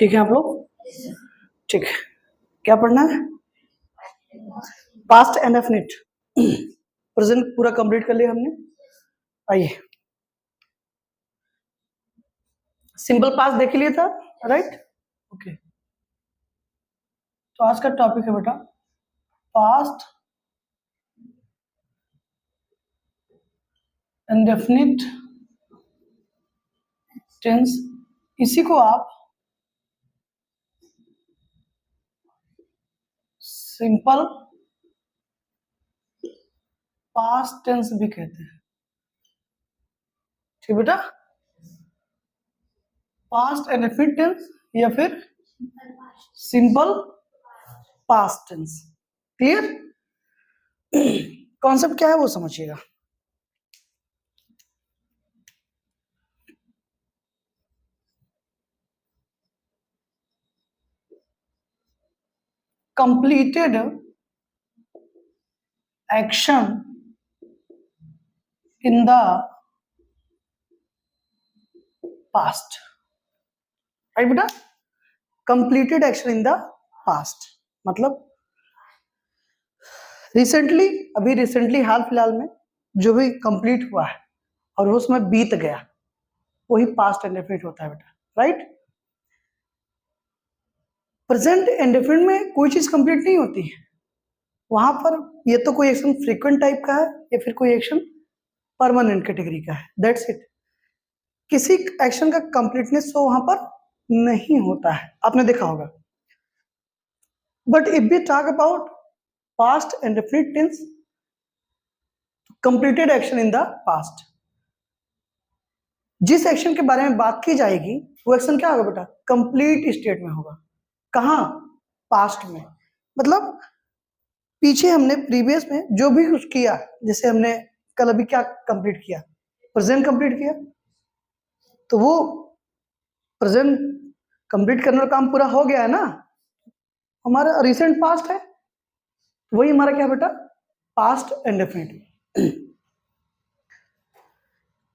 ठीक है आप लोग? ठीक है, क्या पढ़ना है? Past and definite. प्रेजेंट पूरा कंप्लीट कर लिया हमने। आइए, सिंपल पास्ट देख लिया था, राइट? ओके, तो आज का टॉपिक है बेटा पास्ट एंड डेफिनिट टेंस। इसी को आप सिंपल पास्ट टेंस भी कहते हैं। ठीक बेटा, पास्ट एंड डेफिनिट टेंस या फिर simple past tense. Clear? Concept क्या है वो समझिएगा। completed action in the past, right बेटा? completed action in the past मतलब रिसेंटली, अभी रिसेंटली हाल फिलहाल में जो भी कंप्लीट हुआ है और वो उसमें बीत गया, वही पास्ट एंड डेफिनिट होता है बेटा, राइट? प्रेजेंट एंड डेफिनिट में कोई चीज कंप्लीट नहीं होती है, वहां पर ये तो कोई एक्शन फ्रीक्वेंट टाइप का है या फिर कोई एक्शन परमानेंट कैटेगरी का है, दैट्स इट। किसी एक्शन का कंप्लीटनेस तो वहां पर नहीं होता है, आपने देखा होगा। But if we talk about past and definite tense, completed action in the past, जिस एक्शन के बारे में बात की जाएगी वो एक्शन क्या होगा बेटा? कंप्लीट स्टेट में होगा। कहाँ? पास्ट में। मतलब पीछे हमने प्रीवियस में जो भी कुछ किया, जैसे हमने कल अभी क्या कंप्लीट किया? प्रेजेंट कंप्लीट किया, तो वो प्रेजेंट कंप्लीट करने का काम पूरा हो गया है ना, हमारा रिसेंट पास्ट है, वही हमारा क्या बेटा? Past and definite.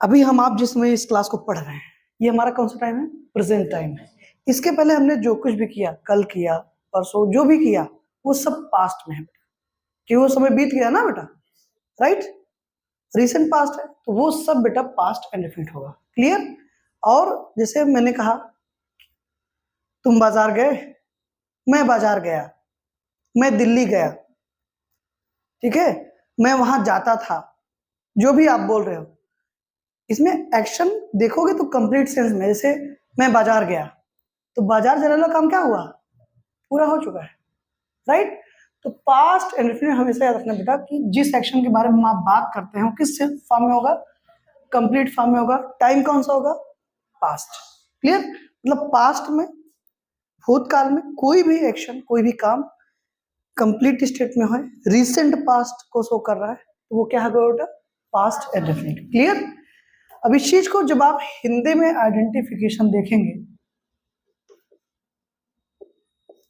अभी हम आप जिसमें इस क्लास को पढ़ रहे हैं, ये हमारा कौन सा टाइम है? प्रेजेंट टाइम है। इसके पहले हमने जो कुछ भी किया, कल किया, परसों जो भी किया, वो सब पास्ट में है बेटा, कि वो समय बीत गया ना बेटा, राइट? रिसेंट पास्ट है, तो वो सब बेटा पास्ट एंड डेफिनिट होगा। क्लियर? और जैसे मैंने कहा, तुम बाजार गए, मैं बाजार गया, मैं दिल्ली गया, ठीक है, मैं वहां जाता था, जो भी आप बोल रहे हो, इसमें एक्शन देखोगे तो कंप्लीट सेंस में, जैसे मैं बाजार गया, तो बाजार जाने वाला काम क्या हुआ? पूरा हो चुका है, राइट? तो पास्ट एंड डेफिनिट हमेशा याद रखना बेटा कि जिस एक्शन के बारे में आप बात करते हैं किस फॉर्म में होगा? कंप्लीट फॉर्म में होगा। टाइम कौन सा होगा? पास्ट। क्लियर? मतलब पास्ट में, भूतकाल में कोई भी एक्शन, कोई भी काम कंप्लीट स्टेट में है, रिसेंट पास्ट को शो कर रहा है, तो वो क्या होगा बेटा? Past and definite. क्लियर? अब इस चीज को जब आप हिंदी में आइडेंटिफिकेशन देखेंगे,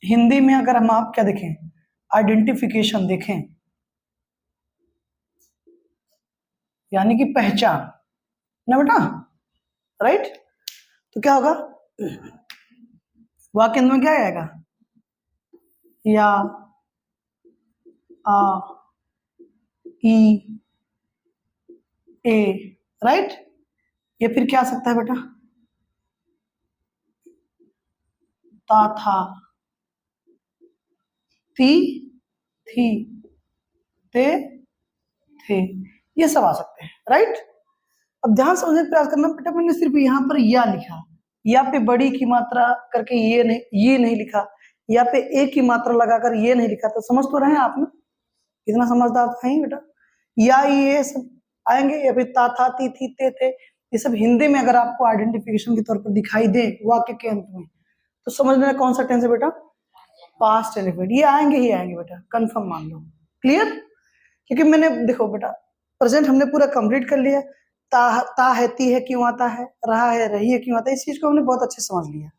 हिंदी में अगर हम आप क्या देखें? आइडेंटिफिकेशन देखें, यानी कि पहचान ना बेटा, राइट? तो क्या होगा? वाक्य में क्या आएगा? या, आ, ई, ए, राइट? या फिर क्या आ सकता है बेटा? ता, था, ती, थी, ते, थे, ये सब आ सकते हैं, राइट? अब ध्यान समझने का प्रयास करना बेटा, मैंने सिर्फ यहाँ पर या लिखा, या पे बड़ी की मात्रा करके ये नहीं लिखा, या पे ए की मात्रा लगाकर ये नहीं लिखा, तो समझ तो रहे हैं आप ना? इतना समझदार तो है ही बेटा। या ये सब आएंगे, या फिर ता, था, ती, थी, ते, ये सब हिंदी में अगर आपको आइडेंटिफिकेशन के तौर पर दिखाई दे वाक्य के अंत में, तो समझ लेना कौन सा टेंस है बेटा? Past and definite. ये आएंगे ही आएंगे बेटा, कंफर्म मान लो। क्लियर? क्योंकि मैंने देखो बेटा, प्रेजेंट हमने पूरा कंप्लीट कर लिया। ता है, ती है, क्यों आता है, रहा है, रही है, क्यों आता है, इस चीज को हमने बहुत अच्छे समझ लिया।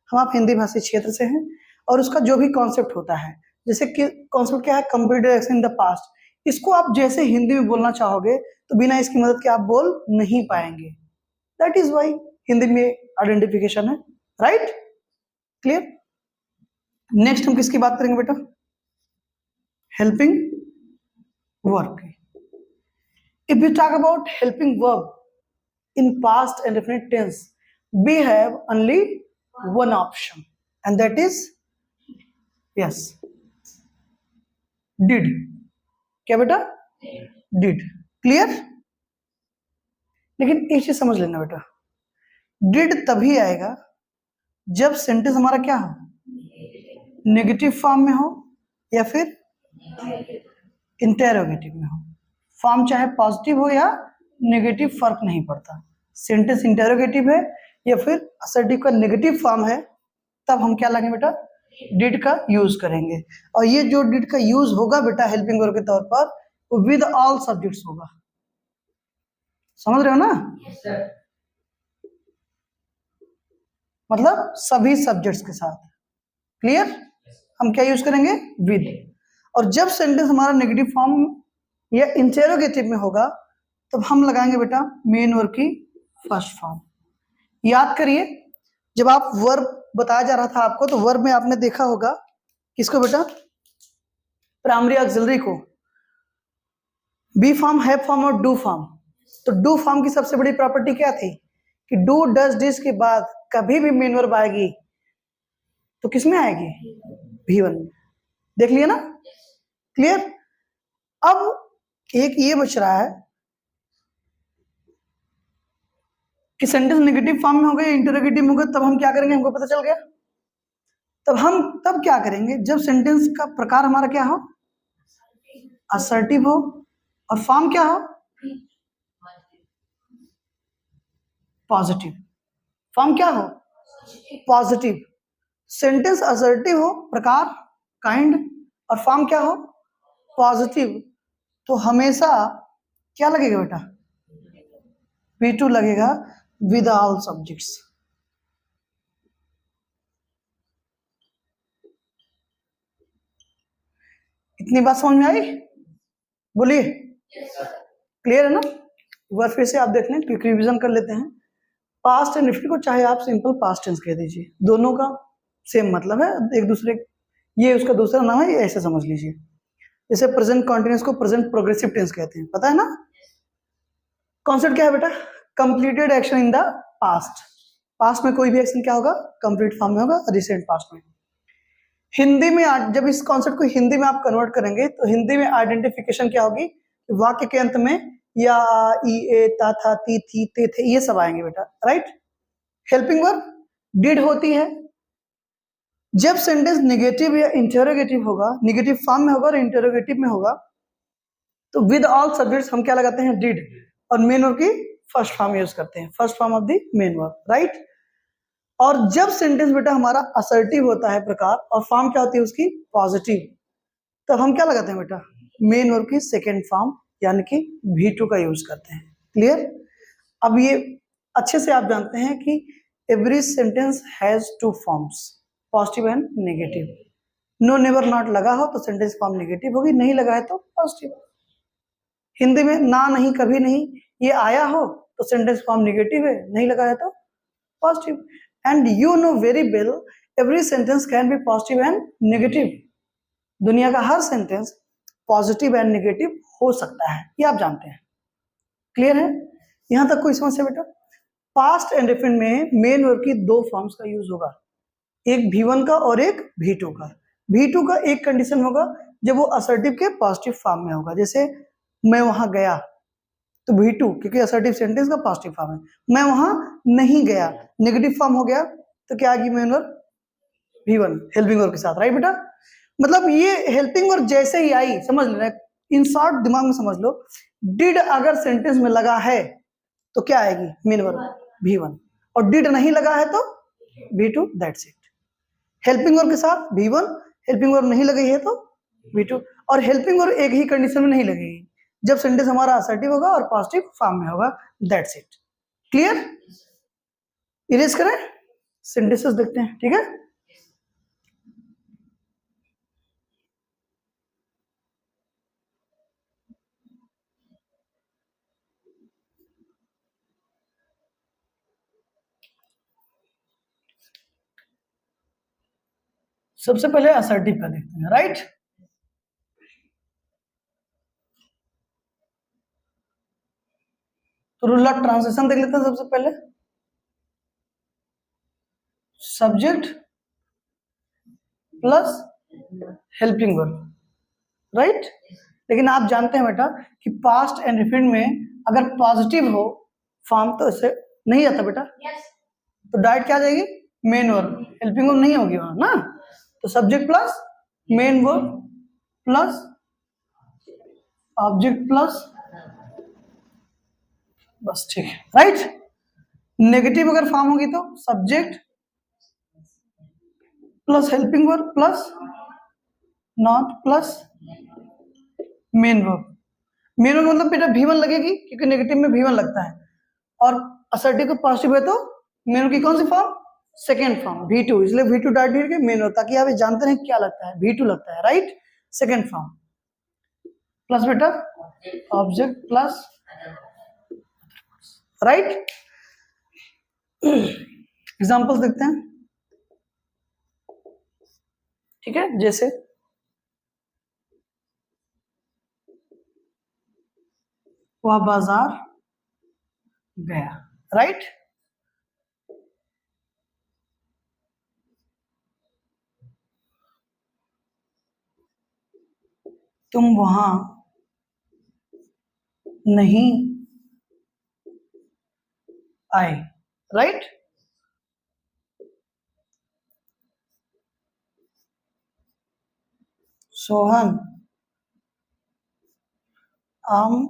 हम आप हिंदी भाषी क्षेत्र से हैं, और उसका जो भी कॉन्सेप्ट होता है, जैसे कि कॉन्सेप्ट क्या है? Completed action in the past, इसको आप जैसे हिंदी में बोलना चाहोगे तो बिना इसकी मदद के आप बोल नहीं पाएंगे। दैट इज वाई हिंदी में आइडेंटिफिकेशन है, राइट? क्लियर। नेक्स्ट हम किसकी बात करेंगे बेटा? Helping verb. If we talk about helping verb in past and definite tense, we have only one option, and that is yes, did. क्या बेटा? Did. Clear? लेकिन एक चीज समझ लेना बेटा, did तभी आएगा जब सेंटेंस हमारा क्या हो, नेगेटिव फॉर्म में हो या फिर इंटेरोगेटिव में हो। फॉर्म चाहे पॉजिटिव हो या नेगेटिव फर्क नहीं पड़ता। सेंटेंस इंटेरोगेटिव है या फिर असर्टिव का नेगेटिव फॉर्म है, तब हम क्या लाएंगे बेटा? डिड का यूज करेंगे। और ये जो डिड का यूज होगा बेटा हेल्पिंग वर्ब के तौर पर, वो विद ऑल सब्जेक्ट्स होगा। समझ रहे हो ना? मतलब सभी सब्जेक्ट्स के साथ। क्लियर? हम क्या यूज करेंगे? विद। और जब सेंटेंस हमारा नेगेटिव फॉर्म या इंटेरोगेटिव में होगा, तब हम लगाएंगे बेटा मेन वर्ब की फर्स्ट फॉर्म। याद करिए, जब आप वर्ब बताया जा रहा था आपको, तो वर्ब में आपने देखा होगा किसको बेटा? प्राइमरी ऑक्सिलरी को, बी फॉर्म, हैव फॉर्म और डू फॉर्म। तो डू फॉर्म की सबसे बड़ी प्रॉपर्टी क्या थी कि डू डज डिस के बाद कभी भी मेन वर्ब आएगी तो किसमें आएगी? V1 में। देख लिया ना? क्लियर? अब एक ये बच रहा है कि सेंटेंस नेगेटिव फॉर्म में होगा या इंटरोगेटिव में होगा, तब हम क्या करेंगे? हमको पता चल गया। तब क्या करेंगे? जब सेंटेंस का प्रकार हमारा क्या हो? असर्टिव हो, और फॉर्म क्या हो? पॉजिटिव। फॉर्म क्या हो? पॉजिटिव। सेंटेंस असर्टिव हो, प्रकार काइंड, और फॉर्म क्या हो? पॉजिटिव। तो हमेशा क्या लगेगा बेटा? V2 लगेगा विद ऑल सब्जेक्ट्स। इतनी बात समझ में आई? बोलिए। क्लियर है ना? एक बार फिर से आप देख लें, क्विक रिवीजन कर लेते हैं। पास्ट एंड फ्यूचर को चाहे आप सिंपल पास्ट टेंस कह दीजिए, दोनों का सेम मतलब है, एक दूसरे, ये उसका दूसरा नाम है, ये ऐसे समझ लीजिए। जैसे प्रेजेंट कॉन्टिन्यूस को प्रेजेंट प्रोग्रेसिव टेंस कहते हैं, पता है ना? कॉन्सेप्ट क्या है बेटा? Completed action in the past. Past में कोई भी एक्शन क्या होगा? कंप्लीट फॉर्म में होगा, रिसेंट पास्ट में। हिंदी में जब इस कॉन्सेप्ट को हिंदी में आप कन्वर्ट करेंगे, तो हिंदी में आइडेंटिफिकेशन क्या होगी? वाक्य के अंत में या, ई, ए, ता, था, ती, थी, ते, थे, ये सब आएंगे बेटा। राइट? हेल्पिंग वर्ब डिड होती है जब सेंटेंस नेगेटिव या इंटरोगेटिव होगा, नेगेटिव फॉर्म में होगा और इंटरोगेटिव में होगा, तो विद ऑल सब्जेक्ट्स हम क्या लगाते हैं? डिड। और मेन वर्ब की फर्स्ट फॉर्म यूज करते हैं, first form of the main verb. Right? और जब सेंटेंस बेटा हमारा असर्टिव होता है प्रकार, और फॉर्म क्या होती है उसकी? पॉजिटिव, तब हम क्या लगाते हैं बेटा? मेन वर्ब की सेकेंड फॉर्म यानी कि V2 का यूज करते हैं। क्लियर? अब ये अच्छे से आप जानते हैं कि every sentence has two forms, positive and negative. No never not लगा हो तो सेंटेंस फॉर्म नेगेटिव होगी, नहीं लगा है तो पॉजिटिव। हिंदी में ना, नहीं, कभी नहीं, ये आया हो तो सेंटेंस फॉर्म नेगेटिव है, नहीं लगा है तो positive. And you know very well every sentence can be positive and negative. दुनिया का हर सेंटेंस पॉजिटिव एंड नेगेटिव हो सकता है, ये आप जानते हैं। क्लियर है? यहां तक कोई समस्या बेटा? पास्ट एंड डेफिनेट में मेन वर्ब की दो फॉर्म्स का यूज होगा, एक V1 का और एक V2 का। V2 का एक कंडीशन होगा जब वो असर्टिव के पॉजिटिव फॉर्म में होगा, जैसे मैं वहां गया, तो V2 क्योंकि असर्टिव सेंटेंस का पॉजिटिव फॉर्म है। मैं वहां नहीं गया, नेगेटिव फॉर्म हो गया, तो क्या आएगी main verb? V1 helping verb के साथ। राइट बेटा? मतलब ये हेल्पिंग वर्ब जैसे ही आई, समझ लेना, इन शॉर्ट दिमाग में समझ लो, डिड अगर सेंटेंस में लगा है तो क्या आएगी? मेन वर्ब V1, और डिड नहीं लगा है तो V2। That's it. Helping verb के साथ V1, हेल्पिंग वर्ब नहीं लगी है तो V2। और हेल्पिंग वर्ब एक ही कंडीशन में नहीं लगेगी, जब सेंटेंस हमारा असर्टिव होगा और पॉजिटिव फॉर्म में होगा। That's it. क्लियर? इरेज करें, सेंटेंसेस देखते हैं। ठीक है? सबसे पहले असर्टिव का देखते हैं, राइट। तो रूल ऑफ ट्रांजिशन देख लेते हैं सबसे पहले। Subject plus helping verb, right. लेकिन आप जानते हैं बेटा कि पास्ट एंड इंफिनिट में अगर पॉजिटिव हो फॉर्म तो इसे नहीं आता बेटा। तो डायरेक्ट क्या आ जाएगी, मेन वर्ब, हेल्पिंग वर्ब नहीं होगी वहां ना। तो subject plus main verb plus object plus, बस ठीक है, राइट। नेगेटिव अगर फॉर्म होगी तो subject plus helping verb plus not plus main verb. Main verb मतलब बेटा V1 लगेगी क्योंकि नेगेटिव में V1 लगता है, और असर्टिव का पॉजिटिव है तो मेन वर्ब की कौन सी फॉर्म, सेकेंड फॉर्म V2, इसलिए V2 डायरेक्ट के मेन वर्ब, ताकि आप ये जानते हैं क्या लगता है, V2 लगता है, राइट। सेकेंड फॉर्म प्लस बेटा ऑब्जेक्ट प्लस, राइट। एग्जांपल्स देखते हैं, ठीक है। जैसे वह बाजार गया, राइट। तुम वहां नहीं आए, राइट। सोहन आम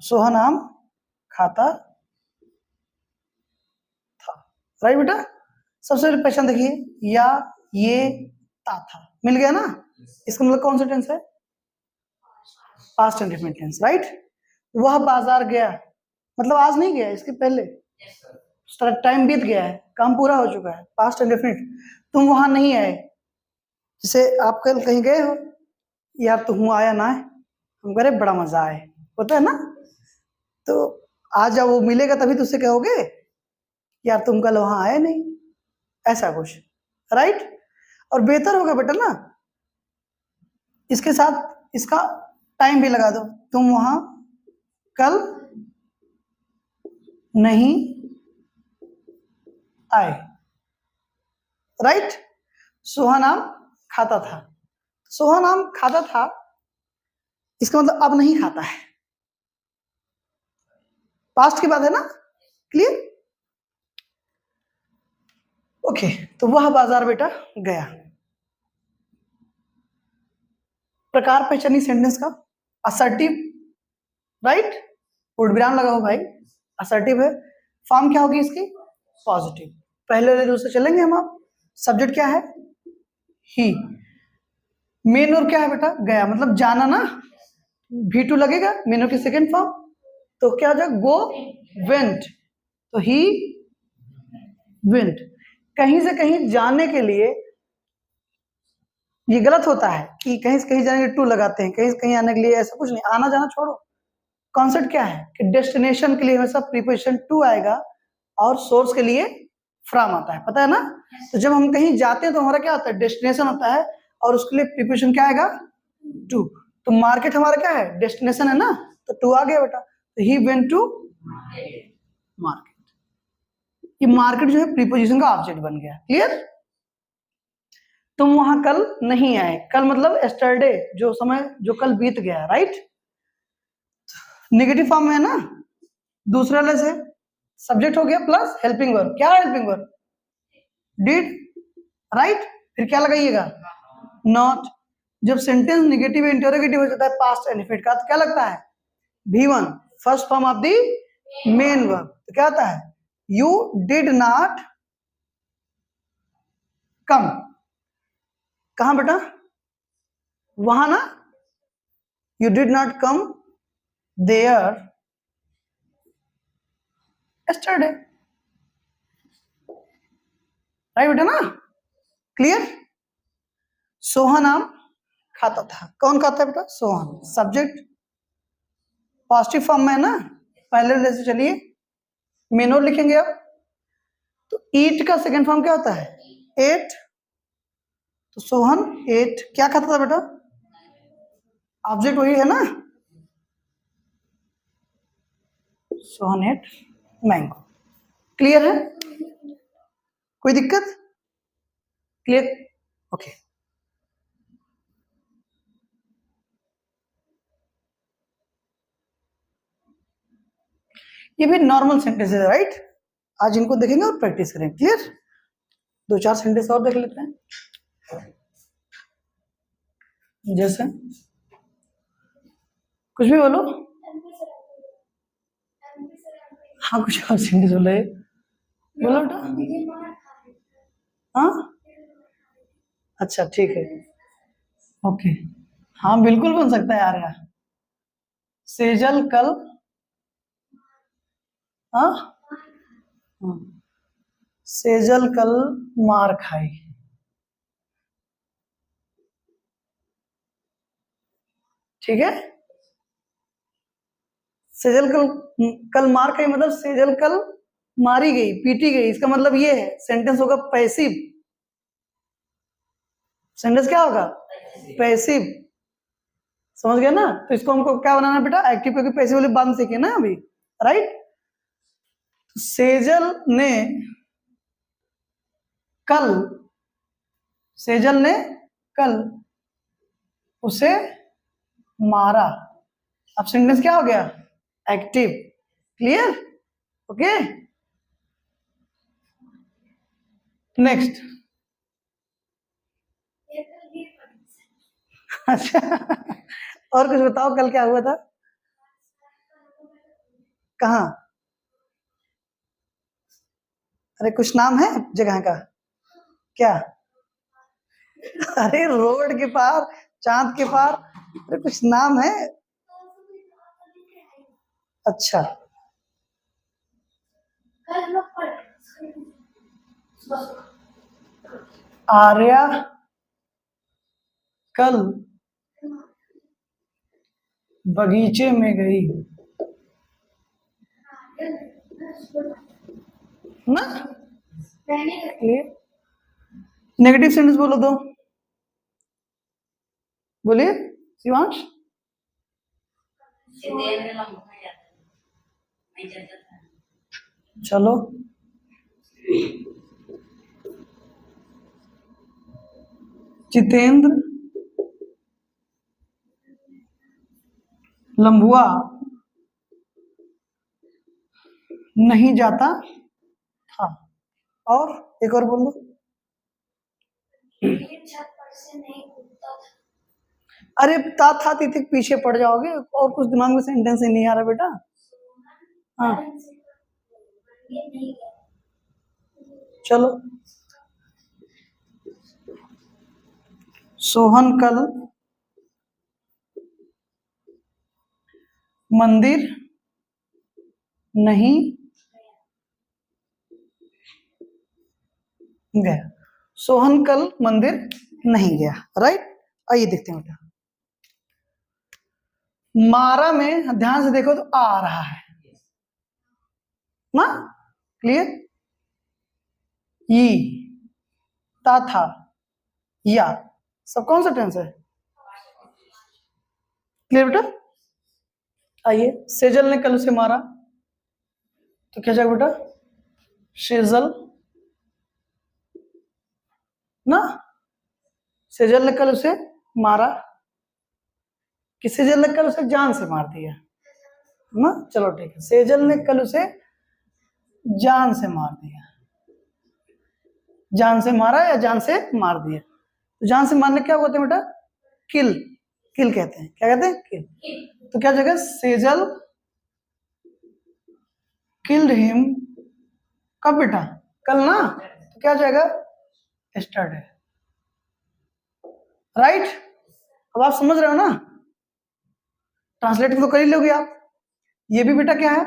सोहन आम खाता था, राइट बेटा। सबसे पहले पहचान देखिए, या ये ता था, मिल गया ना। इसका मतलब कौन सा टेंस है, पास्ट इंडेफिनिट टेंस, राइट। वह बाजार गया मतलब आज नहीं गया, इसके पहले टाइम बीत गया है, काम पूरा हो चुका है, पास्ट इंडेफिनिट। तुम वहां नहीं आए, जैसे आप कल कहीं गए हो, यार तुम आया ना है, हम कह रहे बड़ा मजा आए, होता है ना। तो आज जब वो मिलेगा तभी तो उससे कहोगे यार तुम कल वहां आए नहीं, ऐसा कुछ, राइट। और बेहतर होगा बेटा ना, इसके साथ इसका टाइम भी लगा दो, तुम वहां कल नहीं आए, राइट। सोहन आम खाता था, सोहन आम खाता था, इसका मतलब अब नहीं खाता है, पास्ट की बात है ना, क्लियर। ओके, तो वह बाजार बेटा गया। प्रकार पहचानी सेंटेंस का, असर्टिव, राइट, विराम लगाओ भाई, असर्टिव है। फॉर्म क्या होगी इसकी, पॉजिटिव। पहले वाले रूल से चलेंगे हम। आप सब्जेक्ट क्या है, ही। मेन और क्या है बेटा, गया, मतलब जाना ना, V2 लगेगा, मेन और की सेकेंड फॉर्म, तो क्या हो जाएगा, गो वेंट, तो ही वेंट। कहीं से कहीं जाने के लिए ये गलत होता है कि कहीं से कहीं जाने के लिए टू लगाते हैं, कहीं से कहीं आने के लिए ऐसा कुछ नहीं, आना जाना छोड़ो। कॉन्सेप्ट क्या है कि डेस्टिनेशन के लिए हमेशा प्रीपोजिशन टू आएगा और सोर्स के लिए फ्रॉम आता है, पता है ना। तो जब हम कहीं जाते हैं तो हमारा क्या होता है, डेस्टिनेशन होता है, और उसके लिए प्रीपोजिशन क्या आएगा, टू। तो मार्केट हमारा क्या है, डेस्टिनेशन है ना, तो टू आ गया बेटा, तो ही वेंट टू मार्केट। ये मार्केट जो है प्रीपोजिशन का ऑब्जेक्ट बन गया, क्लियर। तुम वहां कल नहीं आए, कल मतलब एस्टरडे, जो समय जो कल बीत गया, राइट। नेगेटिव फॉर्म में है ना, दूसरा लेस है, सब्जेक्ट हो गया प्लस हेल्पिंग वर्ब, क्या हेल्पिंग वर्ब, डिड, राइट। फिर क्या लगाइएगा, नॉट। जब सेंटेंस नेगेटिव इंटरोगेटिव हो जाता है पास्ट एंड इंफिनिट का, तो क्या लगता है, V1, first form of the main verb, तो क्या आता है, यू डिड नॉट कम। कहां बेटा, वहां ना, you did not come there yesterday, right बेटा ना, क्लियर। सोहन आम खाता था, कौन खाता है बेटा, सोहन। सब्जेक्ट पॉजिटिव फॉर्म में है ना, पहले जैसे चलिए, मेन वर्ड लिखेंगे अब, तो ईट का सेकेंड फॉर्म क्या होता है? एट। तो सोहन एट क्या खाता था बेटा? ऑब्जेक्ट वही है ना, सोहन एट मैंगो। क्लियर है? कोई दिक्कत? क्लियर? ओके। ये भी नॉर्मल सेंटेंस है, राइट? आज इनको देखेंगे और प्रैक्टिस करेंगे। क्लियर? दो चार सेंटेंस और देख लेते हैं। जैसे कुछ भी बोलो। हाँ कुछ और सेंटेंस बोलो, बोलो बेटा। हाँ अच्छा ठीक है, ओके। हाँ बिल्कुल बन सकता है यार। यार सेजल कल, हाँ हाँ, सेजल कल मार खाई। ठीक है, सेजल कल कल मार खाई मतलब सेजल कल मारी गई, पीटी गई। इसका मतलब ये है, सेंटेंस होगा पैसिव। सेंटेंस क्या होगा? पैसिव। समझ गए ना? तो इसको हमको क्या बनाना है बेटा? एक्टिव, क्योंकि पैसिव वाले बात सीखे ना अभी, राइट? सेजल ने कल, सेजल ने कल उसे मारा। अब सेंटेंस क्या हो गया? एक्टिव। क्लियर? ओके। नेक्स्ट। अच्छा और कुछ बताओ, कल क्या हुआ था? कहाँ? अरे कुछ नाम है जगह का? क्या? अरे रोड के पार, चांद के पार, अरे कुछ नाम है? अच्छा आर्या कल बगीचे में गई ना। नेगेटिव सेंटेंस बोलो दो, बोलिए शिवांश। चलो जितेंद्र लंबुआ नहीं जाता था। और एक और बोलो। अरे ता था ती पीछे पड़ जाओगे, और कुछ दिमाग में सेंटेंस ही नहीं आ रहा बेटा। हाँ चलो, सोहन कल मंदिर नहीं गया। सोहन कल मंदिर नहीं गया, राइट? आइए देखते हैं बेटा। मारा में ध्यान से देखो तो आ रहा है ना। क्लियर? ई, ता था, या, सब कौन सा टेंस है? क्लियर बेटा? आइए, सेजल ने कल उसे मारा, तो क्या जाएगा बेटा? शेजल ना। सेजल ने कल उसे मारा, कि सेजल ने कल उसे जान से मार दिया ना। चलो ठीक है, सेजल ने कल उसे जान से मार दिया। जान से मारा या जान से मार दिया? तो जान से मारने क्या होते हैं बेटा? किल, किल कहते हैं। क्या कहते हैं? किल। तो क्या जगह? सेजल किल्ड हिम, कब बेटा? कल ना। तो क्या जाएगा? Yesterday, right? अब आप समझ रहे हो ना? ट्रांसलेट तो कर ही लोगे आप। ये भी बेटा क्या है?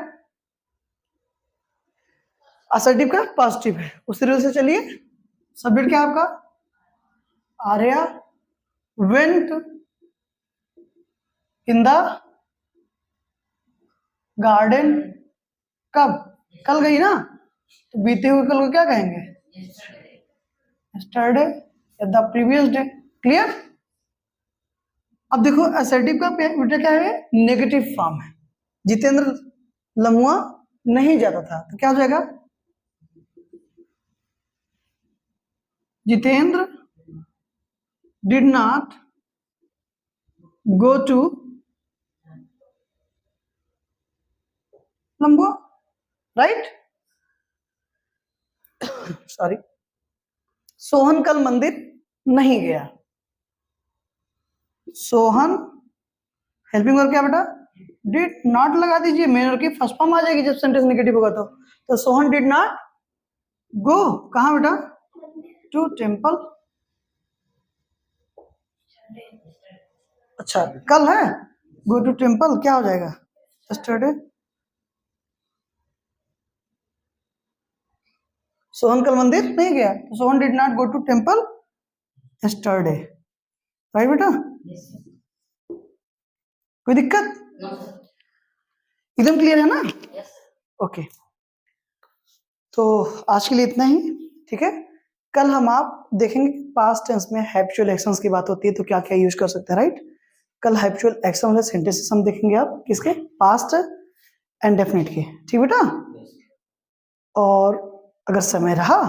असर्टिव का पॉजिटिव है। उस तरह से चलिए, सब्जेक्ट क्या है आपका? Arya went in the garden, कब? कल गई ना, तो बीते हुए कल को क्या कहेंगे? यस्टरडे या द प्रीवियस डे। क्लियर? अब देखो असर्टिव का बेटा क्या है? नेगेटिव फॉर्म है। जितेंद्र लमुआ नहीं जाता था, तो क्या हो जाएगा? Jitendra did not go to Lambua, right? Sorry. Sohan कल मंदिर नहीं गया। सोहन हेल्पिंग वर्ब क्या बेटा? डिड नॉट लगा दीजिए, मेन वर्ब की फर्स्ट फॉर्म आ जाएगी जब सेंटेंस नेगेटिव होगा तो सोहन डिड नॉट गो कहां बेटा? To temple. अच्छा कल है, गो टू टेम्पल क्या हो जाएगा? यस्टरडे। सोहन कल मंदिर नहीं गया, तो Sohan did not go to temple yesterday, right बेटा? कोई दिक्कत? एकदम क्लियर है ना? ओके तो आज के लिए इतना ही, ठीक है। कल हम आप देखेंगे पास्ट टेंस में हैबिचुअल एक्शंस की बात होती है तो क्या क्या यूज कर सकते हैं, राइट? कल हैबिचुअल एक्शन वाले सेंटेंसेस हम देखेंगे, आप किसके? पास्ट एंड डेफिनेट के, ठीक बेटा? और अगर समय रहा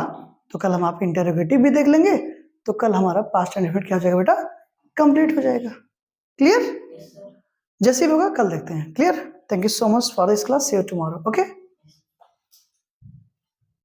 तो कल हम आप इंटरोगेटिव भी देख लेंगे, तो कल हमारा पास्ट एंड डेफिनेट क्या हो जाएगा बेटा? कंप्लीट हो जाएगा। क्लियर? जैसे भी होगा कल देखते हैं। Clear? Thank you so much for this class, see you tomorrow. Okay.